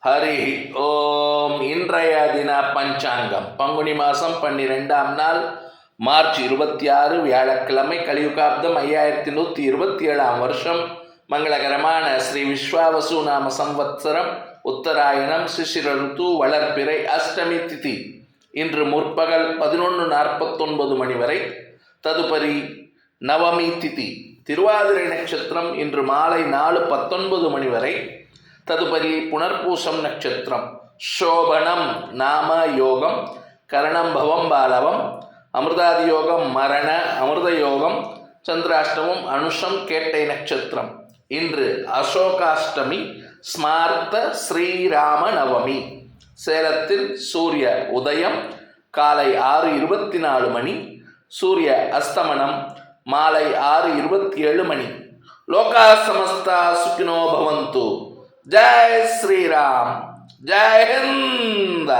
ஹரி ஓம். இன்றைய தின பஞ்சாங்கம் பங்குனி மாதம் 12ஆம் நாள் மார்ச் 26 வியாழக்கிழமை, கலியுகாப்தம் 5127ஆம் வருஷம், மங்களகரமான ஸ்ரீ விஸ்வாவசு நாம சம்வத்சரம், உத்தராயணம், சிசிர ருத்து, வளர்பிறை, அஷ்டமி திதி. இன்று முற்பகல் 11:49 மணி வரை ததுபரி நவமி திதி. திருவாதிரை நட்சத்திரம் இன்று மாலை 4:19 மணி வரை. ததுபரி புனர்பூசம் நட்சத்திரம். சோபனம் நாம யோகம், கரணம் பவம் பாலவம், அமிர்தாதி யோகம் மரண அமிர்த யோகம், சந்திராஷ்டமம் அனுஷம் கேட்டை நட்சத்திரம். இன்று அசோகாஷ்டமி, ஸ்மார்த்த ஸ்ரீராம நவமி. சேலத்தில் சூரிய உதயம் காலை 6:24 மணி, சூரிய அஸ்தமனம் மாலை 6:27 மணி. லோகா சமஸ்தா சுகினோ பவந்து. ஜெய் ஸ்ரீராம், ஜெய் ஹிந்த்.